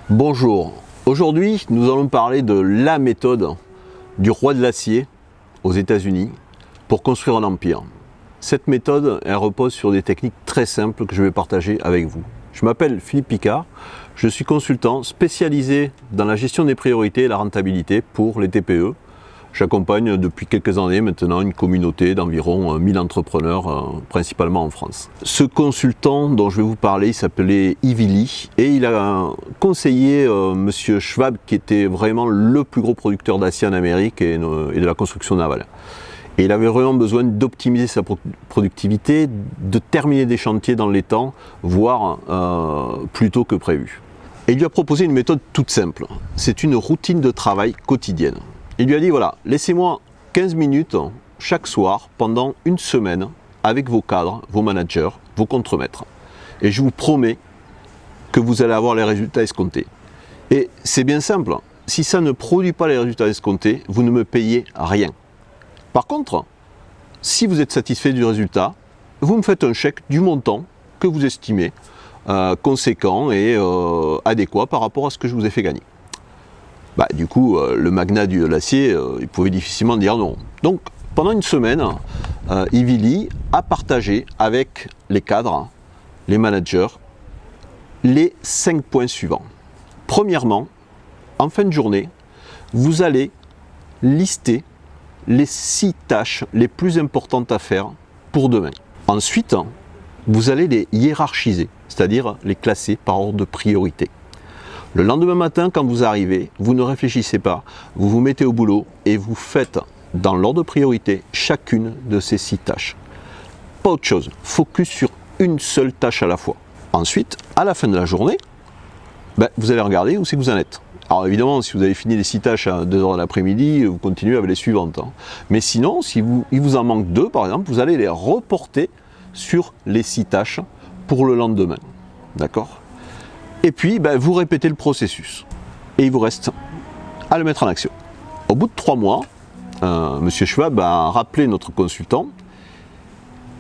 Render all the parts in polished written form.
Bonjour, aujourd'hui nous allons parler de la méthode du roi de l'acier aux États-Unis pour construire un empire. Cette méthode, elle repose sur des techniques très simples que je vais partager avec vous. Je m'appelle Philippe Picard, je suis consultant spécialisé dans la gestion des priorités et la rentabilité pour les TPE. J'accompagne depuis quelques années maintenant une communauté d'environ 1000 entrepreneurs, principalement en France. Ce consultant dont je vais vous parler, il s'appelait Ivy Lee et il a conseillé Monsieur Schwab, qui était vraiment le plus gros producteur d'acier en Amérique et de la construction navale. Et il avait vraiment besoin d'optimiser sa productivité, de terminer des chantiers dans les temps, voire plus tôt que prévu. Et il lui a proposé une méthode toute simple. C'est une routine de travail quotidienne. Il lui a dit, voilà, laissez-moi 15 minutes chaque soir pendant une semaine avec vos cadres, vos managers, vos contremaîtres. Et je vous promets que vous allez avoir les résultats escomptés. Et c'est bien simple, si ça ne produit pas les résultats escomptés, vous ne me payez rien. Par contre, si vous êtes satisfait du résultat, vous me faites un chèque du montant que vous estimez conséquent et adéquat par rapport à ce que je vous ai fait gagner. Du coup, le magnat de l'acier, il pouvait difficilement dire non. Donc, pendant une semaine, Ivy Lee a partagé avec les cadres, les managers, les 5 points suivants. Premièrement, en fin de journée, vous allez lister les 6 tâches les plus importantes à faire pour demain. Ensuite, vous allez les hiérarchiser, c'est-à-dire les classer par ordre de priorité. Le lendemain matin, quand vous arrivez, vous ne réfléchissez pas, vous vous mettez au boulot et vous faites dans l'ordre de priorité chacune de ces 6 tâches. Pas autre chose, focus sur une seule tâche à la fois. Ensuite, à la fin de la journée, vous allez regarder où c'est que vous en êtes. Alors évidemment, si vous avez fini les 6 tâches à 2h de l'après-midi, vous continuez avec les suivantes. Mais sinon, si il vous en manque 2 par exemple, vous allez les reporter sur les 6 tâches pour le lendemain. D'accord ? Et puis, vous répétez le processus. Et il vous reste à le mettre en action. Au bout de 3 mois, M. Schwab a rappelé notre consultant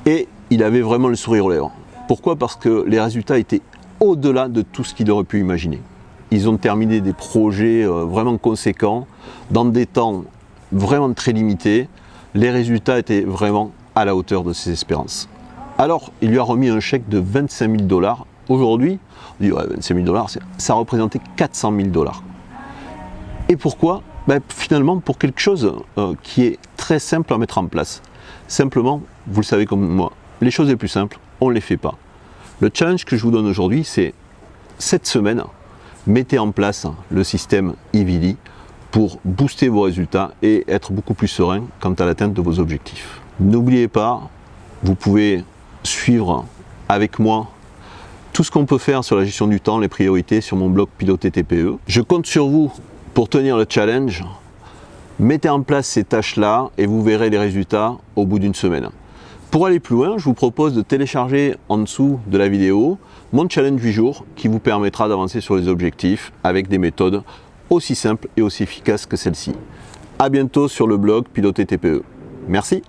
et il avait vraiment le sourire aux lèvres. Pourquoi ? Parce que les résultats étaient au-delà de tout ce qu'il aurait pu imaginer. Ils ont terminé des projets vraiment conséquents, dans des temps vraiment très limités. Les résultats étaient vraiment à la hauteur de ses espérances. Alors, il lui a remis un chèque de 25 000 $. Aujourd'hui, on dit 25 000 $, ça représentait 400 000 $. Et pourquoi ? Finalement, pour quelque chose qui est très simple à mettre en place. Simplement, vous le savez comme moi, les choses les plus simples, on ne les fait pas. Le challenge que je vous donne aujourd'hui, c'est cette semaine, mettez en place le système Ivy Lee pour booster vos résultats et être beaucoup plus serein quant à l'atteinte de vos objectifs. N'oubliez pas, vous pouvez suivre avec moi tout ce qu'on peut faire sur la gestion du temps, les priorités sur mon blog Piloter TPE. Je compte sur vous pour tenir le challenge. Mettez en place ces tâches-là et vous verrez les résultats au bout d'une semaine. Pour aller plus loin, je vous propose de télécharger en dessous de la vidéo mon challenge 8 jours qui vous permettra d'avancer sur les objectifs avec des méthodes aussi simples et aussi efficaces que celle-ci. À bientôt sur le blog Piloter TPE. Merci.